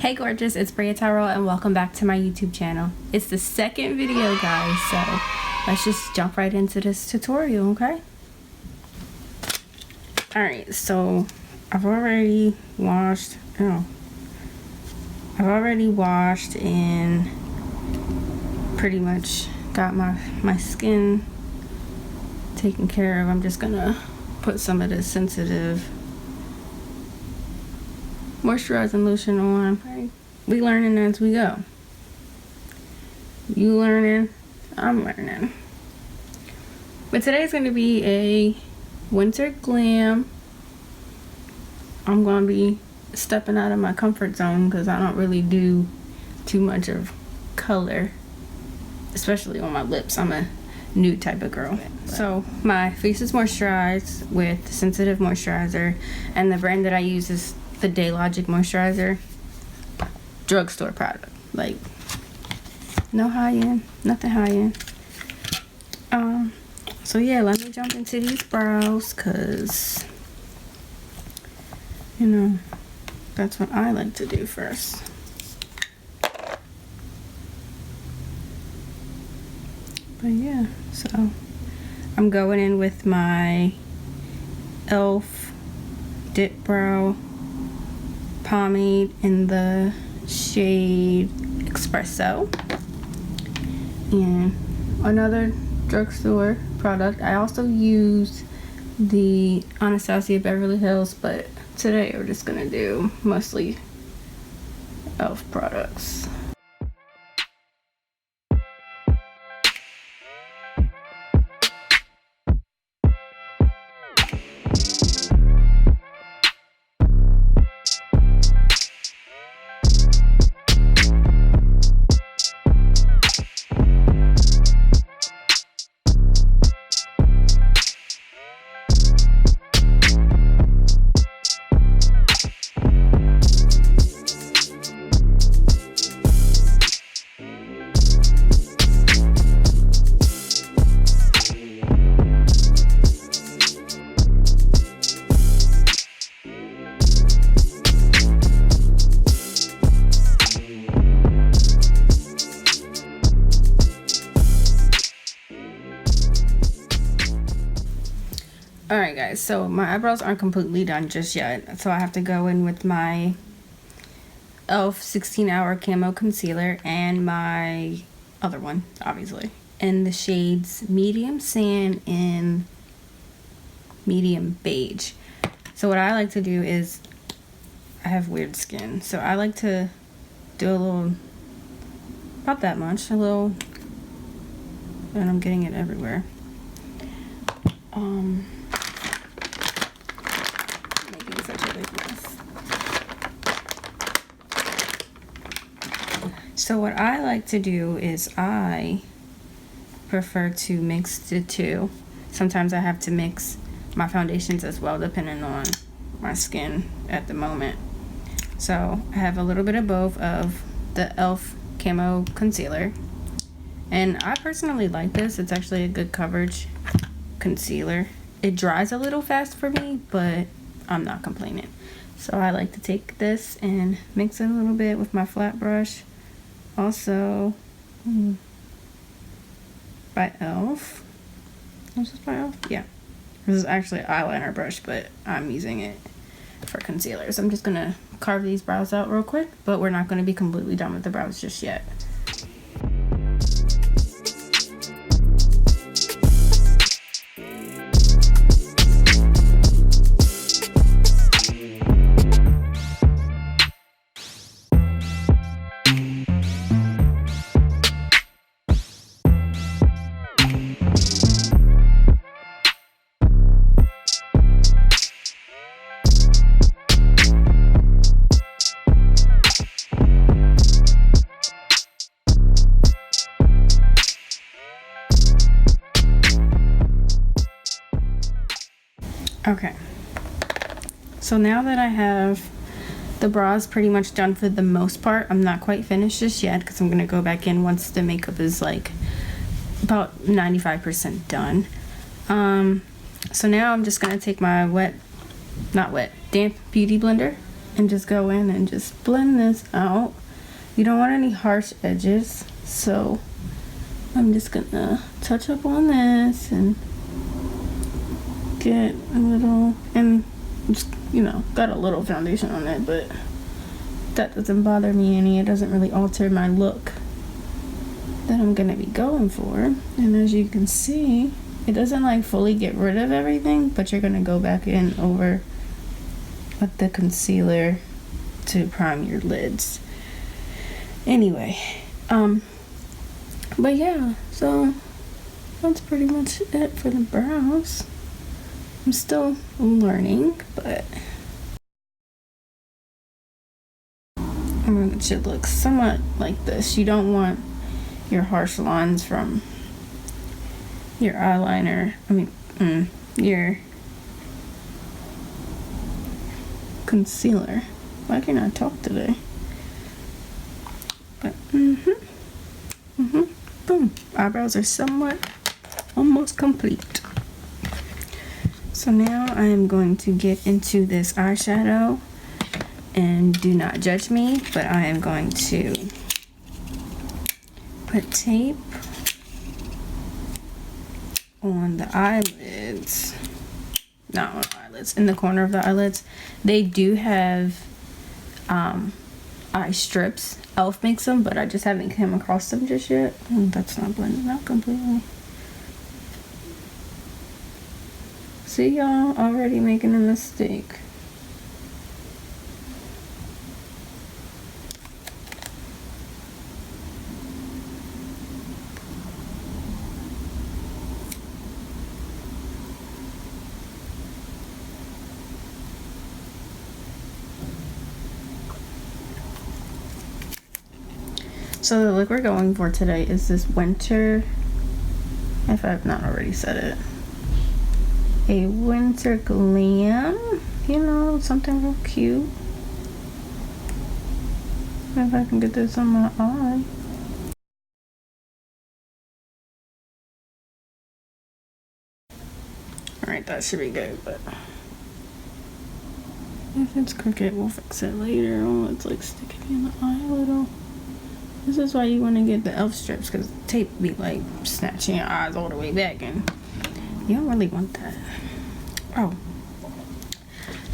Hey gorgeous, it's Briah Tyrell and welcome back to my YouTube channel. It's the second video, guys, so let's just jump right into this tutorial, okay? Alright, so I've already washed and pretty much got my skin taken care of. I'm just gonna put some of this sensitive moisturizing lotion on. Okay. We learning as we go. You learning, I'm learning. But today's going to be a winter glam. I'm going to be stepping out of my comfort zone because I don't really do too much of color, especially on my lips. I'm a nude type of girl. So my face is moisturized with sensitive moisturizer, and the brand that I use is the Day Logic moisturizer, drugstore product. Like, no high end, nothing high end. So yeah, let me jump into these brows because, you know, that's what I like to do first. But yeah, so I'm going in with my e.l.f. Dip Brow pomade in the shade Espresso, and another drugstore product. I also use the Anastasia Beverly Hills, but today we're just gonna do mostly e.l.f. products. Alright guys, so my eyebrows aren't completely done just yet, so I have to go in with my e.l.f. 16-hour camo concealer and my other one, obviously, in the shades Medium Sand and Medium Beige. So what I like to do is, I have weird skin, so I like to do a little, about that much, a little, and I'm getting it everywhere. Making such a big mess. So what I like to do is I prefer to mix the two. Sometimes I have to mix my foundations as well, depending on my skin at the moment. So I have a little bit of both of the e.l.f. Camo Concealer, and I personally like this. It's actually a good coverage concealer. It dries a little fast for me, but I'm not complaining. So I like to take this and mix it a little bit with my flat brush. Also by e.l.f. Was this by e.l.f.? Yeah. This is actually an eyeliner brush, but I'm using it for concealer. So I'm just gonna carve these brows out real quick, but we're not gonna be completely done with the brows just yet. Okay, so now that I have the brows pretty much done for the most part, I'm not quite finished just yet because I'm going to go back in once the makeup is like about 95% done. So now I'm just gonna take my damp beauty blender and just go in and just blend this out. You don't want any harsh edges, so I'm just gonna touch up on this and get a little, and just, you know, got a little foundation on it, but that doesn't bother me any. It doesn't really alter my look that I'm gonna be going for. And as you can see, it doesn't like fully get rid of everything, but you're gonna go back in over with the concealer to prime your lids. Anyway, but yeah, so that's pretty much it for the brows. I'm still learning, but I mean, it should look somewhat like this. You don't want your harsh lines from your eyeliner, your concealer. Why can't I talk today? But boom, eyebrows are somewhat almost complete. So now I am going to get into this eyeshadow, and do not judge me, but I am going to put tape on the eyelids, not on the eyelids, in the corner of the eyelids. They do have eye strips. Elf makes them, but I just haven't come across them just yet. That's not blending out completely. See, y'all, already making a mistake. So the look we're going for today is this winter, if I've not already said it, a winter glam, you know, something real cute. If I can get this on my eye. Alright, that should be good, but if it's crooked, we'll fix it later. Oh, it's like sticking in the eye a little. This is why you want to get the elf strips, because tape be like snatching your eyes all the way back, and you don't really want that. Oh,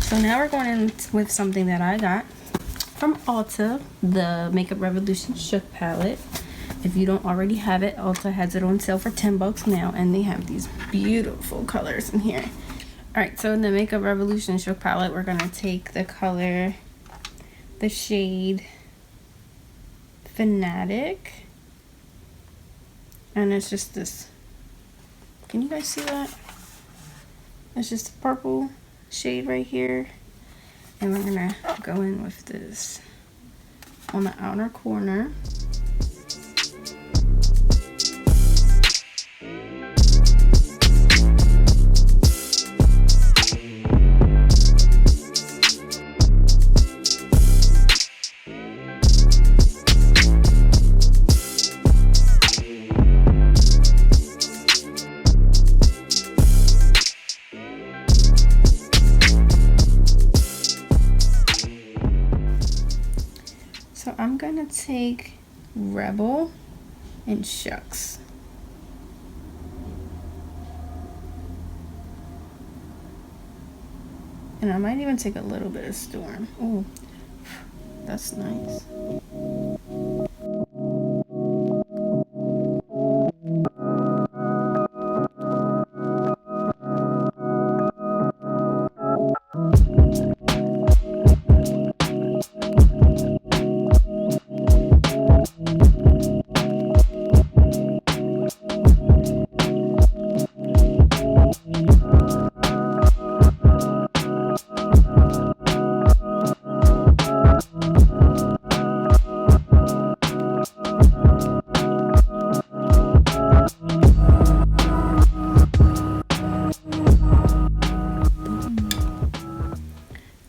so now we're going in with something that I got from Ulta, the Makeup Revolution Shook palette. If you don't already have it, Ulta has it on sale for $10 now, and they have these beautiful colors in here. Alright, so in the Makeup Revolution Shook palette, we're going to take the color, the shade Fanatic, and it's just this, can you guys see that? It's just a purple shade right here, and we're gonna go in with this on the outer corner. So I'm gonna take Rebel and Shucks. And I might even take a little bit of Storm. Oh, that's nice.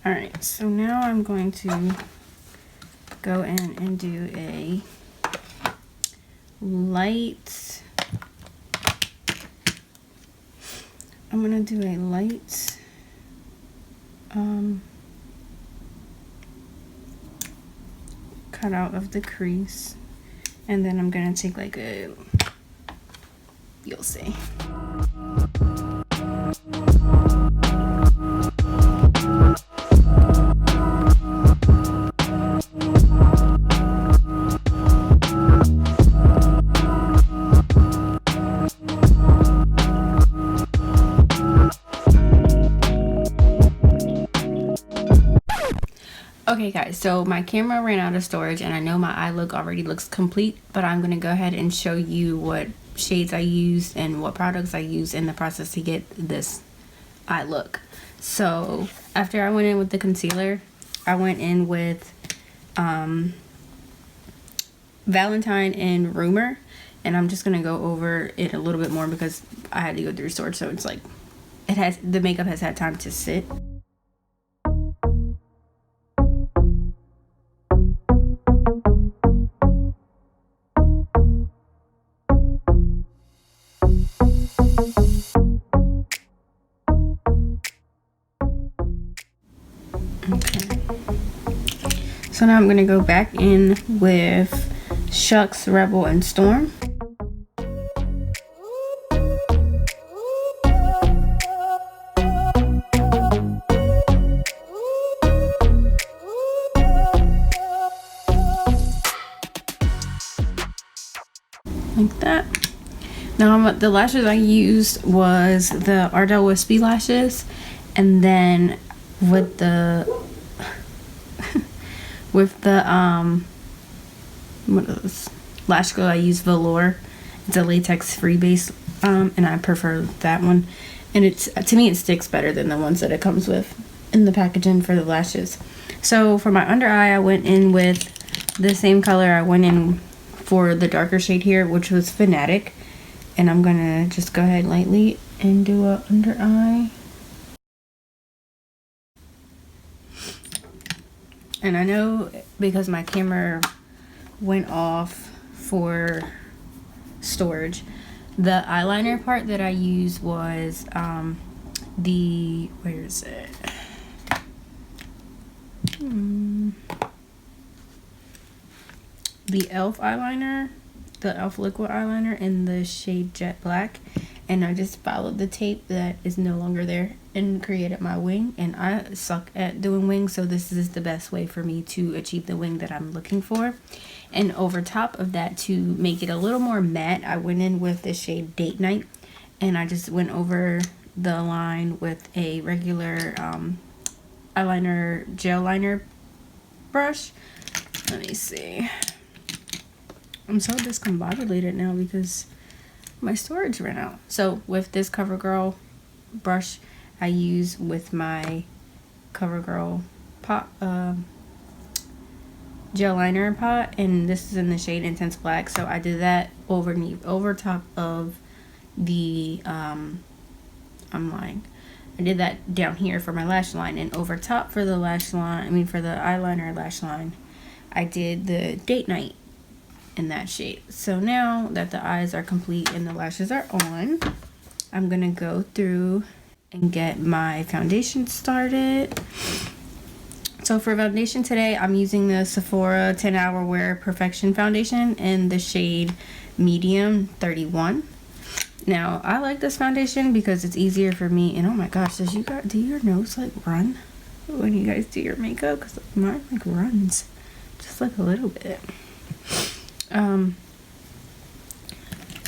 Alright, so now I'm going to go in and do a light, cutout of the crease. And then I'm gonna take like a, you'll see. Okay guys, so my camera ran out of storage and I know my eye look already looks complete, but I'm going to go ahead and show you what shades I used and what products I used in the process to get this eye look. So after I went in with the concealer, I went in with Valentine and Rumor, and I'm just going to go over it a little bit more because I had to go through storage, so it's like the makeup has had time to sit. So now I'm going to go back in with Shucks, Rebel, and Storm. Like that. Now the lashes I used was the Ardell Wispy lashes, and then with the what is lash glue I use Velour. It's a latex free base, and I prefer that one, and it's, to me, it sticks better than the ones that it comes with in the packaging for the lashes. So for my under eye, I went in with the same color I went in for the darker shade here, which was Fanatic, and I'm gonna just go ahead lightly and do a under eye. And I know because my camera went off for storage, the eyeliner part that I used was the, where is it? The e.l.f. eyeliner, the e.l.f. liquid eyeliner in the shade Jet Black. And I just followed the tape that is no longer there and created my wing. And I suck at doing wings, so this is the best way for me to achieve the wing that I'm looking for. And over top of that, to make it a little more matte, I went in with the shade Date Night, and I just went over the line with a regular eyeliner gel liner brush. Let me see. I'm so discombobulated now because my storage ran out. So with this CoverGirl brush I use with my CoverGirl pot gel liner pot, and this is in the shade Intense Black. So I did that over top of the I'm lying. I did that down here for my lash line, and over top for the lash line, for the eyeliner lash line, I did the Date Night in that shade. So now that the eyes are complete and the lashes are on, I'm gonna go through and get my foundation started. So for foundation today, I'm using the Sephora 10 Hour Wear Perfection foundation in the shade Medium 31. Now I like this foundation because it's easier for me, and oh my gosh, do your nose like run when you guys do your makeup? Because mine like runs just like a little bit.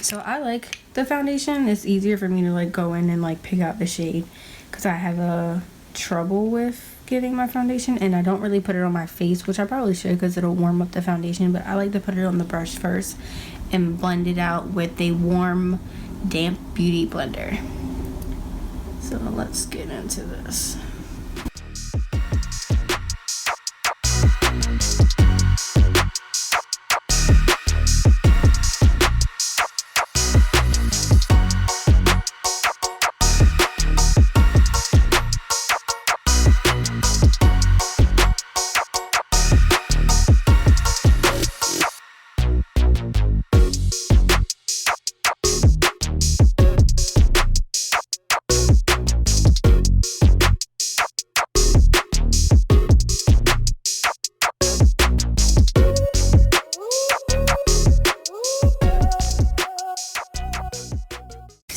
So I like the foundation. It's easier for me to like go in and like pick out the shade, because I have a trouble with getting my foundation, and I don't really put it on my face, which I probably should because it'll warm up the foundation, but I like to put it on the brush first and blend it out with a warm damp beauty blender. So let's get into this.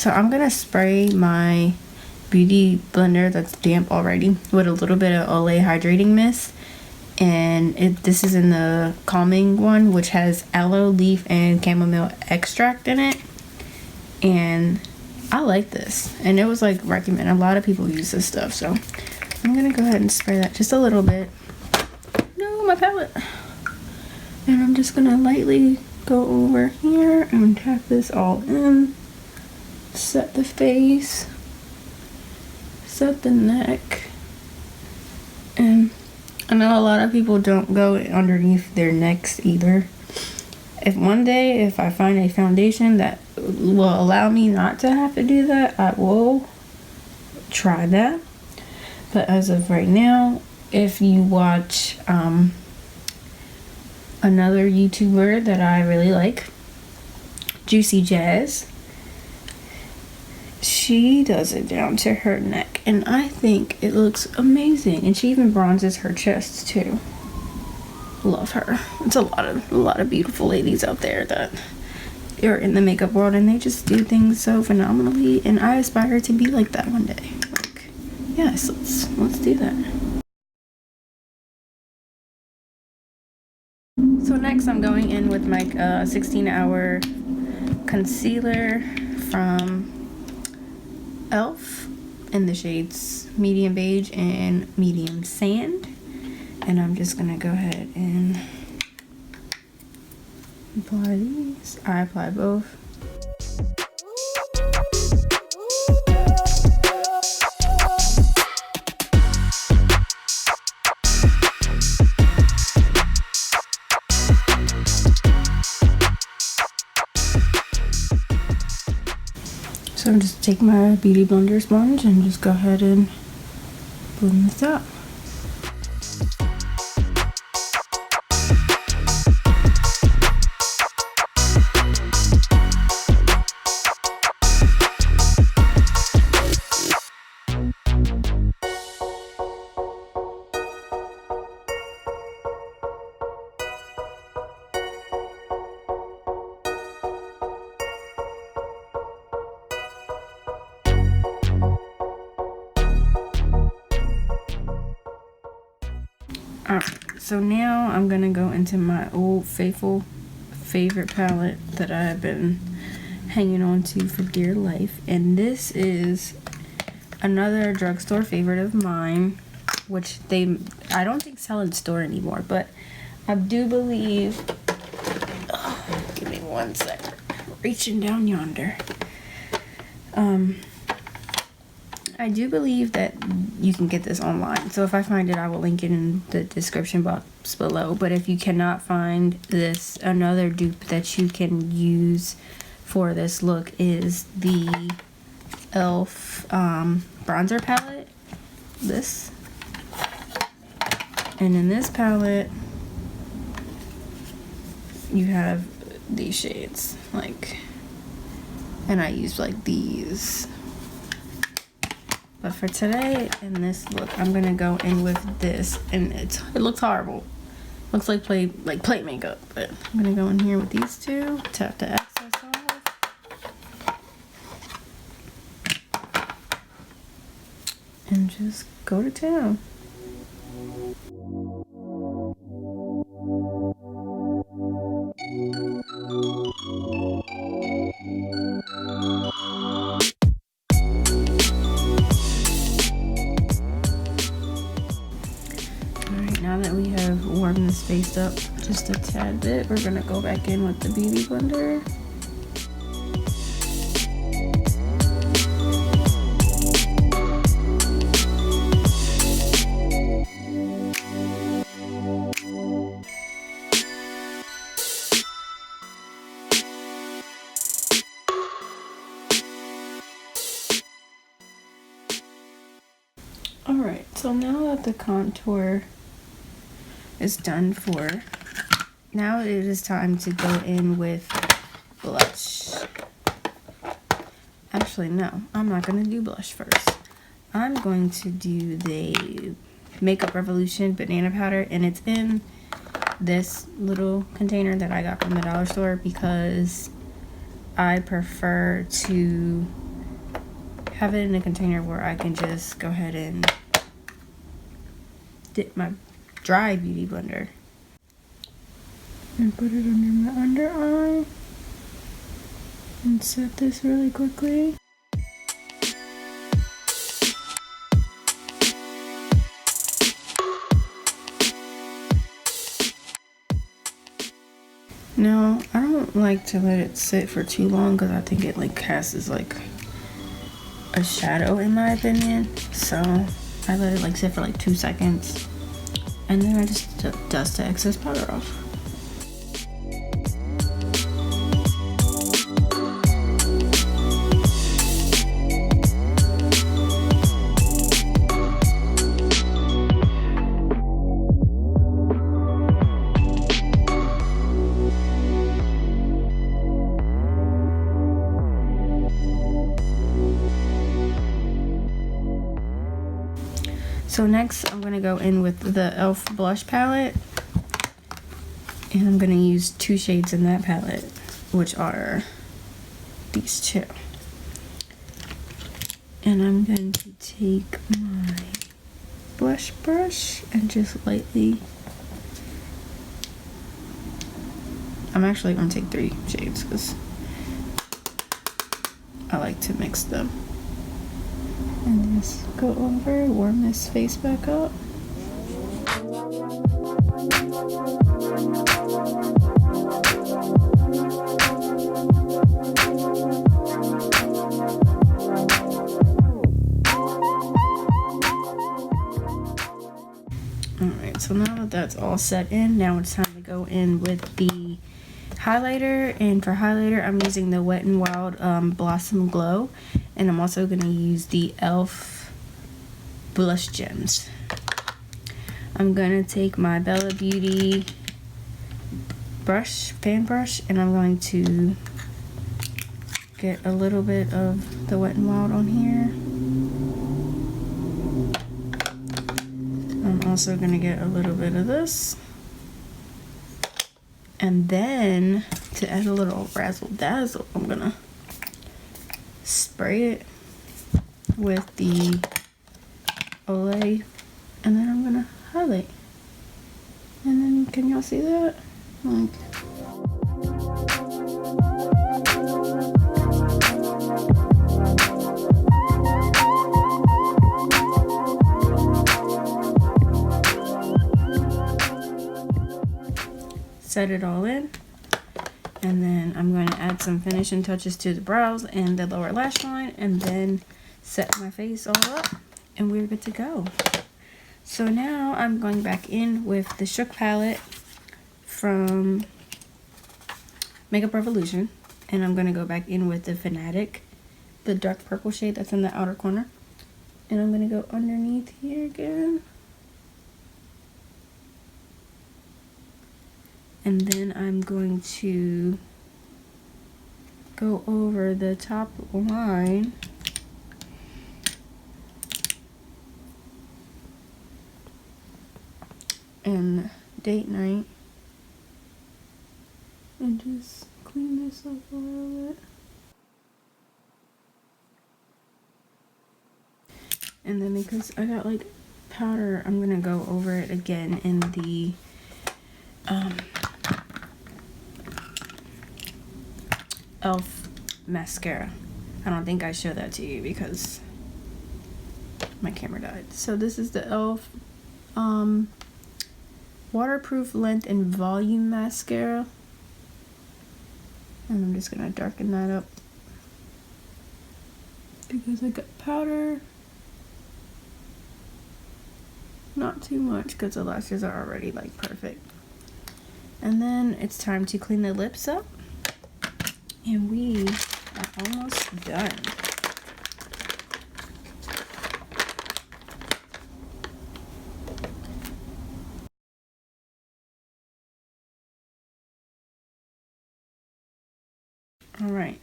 So I'm gonna spray my beauty blender that's damp already with a little bit of Olay hydrating mist, and this is in the calming one, which has aloe leaf and chamomile extract in it, and I like this, and it was like recommended. A lot of people use this stuff, so I'm gonna go ahead and spray that just a little bit. No, my palette. And I'm just gonna lightly go over here and tap this all in. Set the face, set the neck, and I know a lot of people don't go underneath their necks either. If one day, if I find a foundation that will allow me not to have to do that, I will try that. But as of right now, if you watch another YouTuber that I really like, Juicy Jazz, she does it down to her neck, and I think it looks amazing. And she even bronzes her chest too. Love her. It's a lot of beautiful ladies out there that are in the makeup world, and they just do things so phenomenally, and I aspire to be like that one day. Like, yes, let's do that. So next I'm going in with my 16-hour concealer from Elf in the shades medium beige and medium sand, and I'm just gonna go ahead and apply these. I apply both. So I'm just take my beauty blender sponge and just go ahead and blend this out. Alright, so now I'm gonna go into my old faithful favorite palette that I've been hanging on to for dear life, and this is another drugstore favorite of mine, which I don't think sell in store anymore, but I do believe, give me one second, reaching down yonder. I do believe that you can get this online, so if I find it, I will link it in the description box below. But if you cannot find this, another dupe that you can use for this look is the Elf bronzer palette, this. And in this palette, you have these shades, like, and I use like these. But for today, in this look, I'm gonna go in with this, and it looks horrible. Looks like play makeup, but I'm gonna go in here with these two, tap the excess off, and just go to town. Now that we have warmed this face up just a tad bit, we're gonna go back in with the beauty blender. Alright, so now that the contour is done for, now it is time to go in with blush. Actually, no, I'm not going to do blush first. I'm going to do the Makeup Revolution banana powder, and it's in this little container that I got from the dollar store because I prefer to have it in a container where I can just go ahead and dip my dry beauty blender and put it under my under eye and set this really quickly. Now, I don't like to let it sit for too long because I think it like casts like a shadow in my opinion. So I let it like sit for like 2 seconds and then I just dust the excess powder off. So next I'm going to go in with the e.l.f. blush palette, and I'm going to use 2 shades in that palette, which are these 2. And I'm going to take my blush brush and just lightly, I'm actually going to take 3 shades because I like to mix them. And just go over, warm this face back up. Alright, so now that that's all set in, now it's time to go in with the highlighter. And for highlighter, I'm using the Wet n Wild Blossom Glow. And I'm also going to use the e.l.f. Blush Gems. I'm going to take my Bella Beauty brush, fan brush, and I'm going to get a little bit of the Wet n Wild on here. I'm also going to get a little bit of this. And then, to add a little razzle dazzle, I'm going to spray it with the Olay, and then I'm gonna highlight. And then, can y'all see that? Like, set it all in. And then I'm going to add some finishing touches to the brows and the lower lash line, and then set my face all up, and we're good to go. So now I'm going back in with the Shook palette from Makeup Revolution, and I'm going to go back in with the Fanatic, the dark purple shade that's in the outer corner. And I'm going to go underneath here again. And then I'm going to go over the top line and date night and just clean this up a little bit. And then because I got like powder, I'm gonna go over it again in the e.l.f. mascara. I don't think I showed that to you because my camera died. So this is the e.l.f. waterproof length and volume mascara, and I'm just gonna darken that up because I got powder. Not too much because the lashes are already like perfect. And then it's time to clean the lips up, and we are almost done. Alright,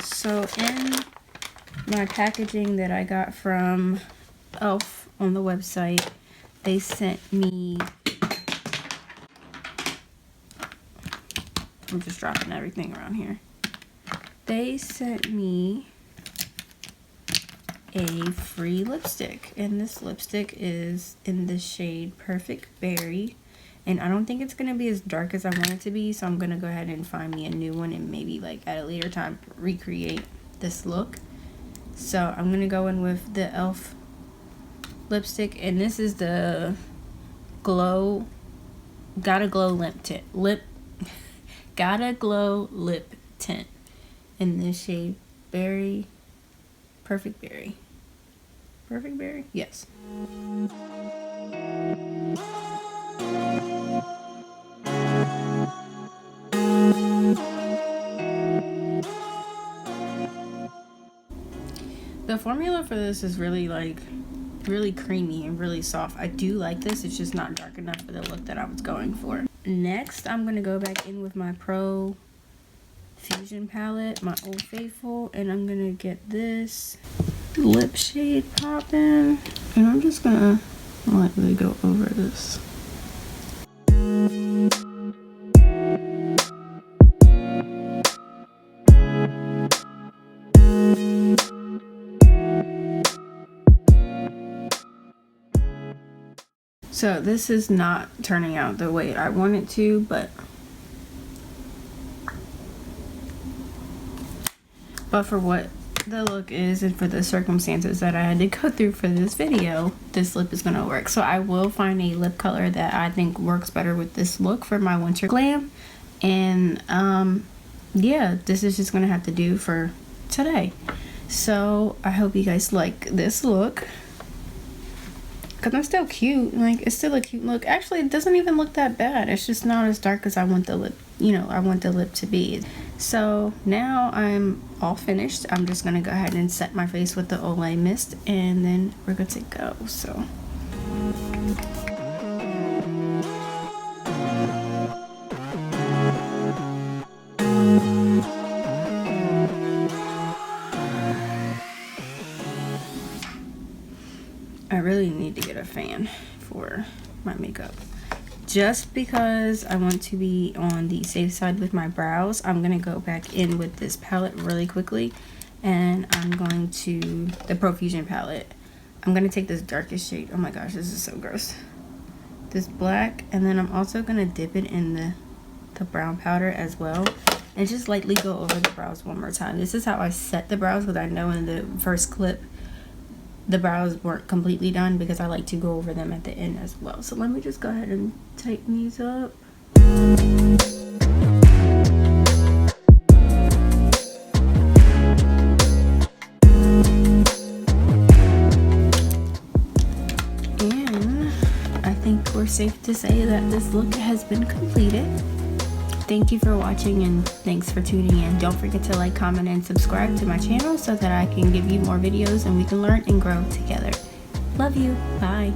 so in my packaging that I got from e.l.f. on the website, they sent me, I'm just dropping everything around here. They sent me a free lipstick, and this lipstick is in the shade Perfect Berry, and I don't think it's gonna be as dark as I want it to be, so I'm gonna go ahead and find me a new one and maybe like at a later time recreate this look. So I'm gonna go in with the e.l.f. lipstick, and this is the Gotta Glow lip tint in this shade Perfect Berry. Yes. The formula for this is really creamy and really soft. I do like this. It's just not dark enough for the look that I was going for. Next, I'm going to go back in with my Pro Fusion palette, my Old Faithful, and I'm going to get this lip shade popping. And I'm just going to lightly go over this. So this is not turning out the way I want it to, but for what the look is and for the circumstances that I had to go through for this video, this lip is gonna work. So I will find a lip color that I think works better with this look for my winter glam, and yeah, this is just gonna have to do for today. So I hope you guys like this look, because I'm still cute. Like, it's still a cute look. Actually, it doesn't even look that bad. It's just not as dark as I want the lip, I want the lip to be. So now I'm all finished. I'm just gonna go ahead and set my face with the Olay mist, and then we're good to go. So I really need to get a fan for my makeup, just because I want to be on the safe side with my brows. I'm gonna go back in with this palette really quickly, and I'm going to the Profusion palette. I'm gonna take this darkest shade. Oh my gosh, this is so gross. This black, and then I'm also gonna dip it in the brown powder as well, and just lightly go over the brows one more time. This is how I set the brows, because I know in the first clip the brows weren't completely done, because I like to go over them at the end as well. So let me just go ahead and tighten these up. And I think we're safe to say that this look has been completed. Thank you for watching, and thanks for tuning in. Don't forget to like, comment, and subscribe to my channel so that I can give you more videos and we can learn and grow together. Love you. Bye.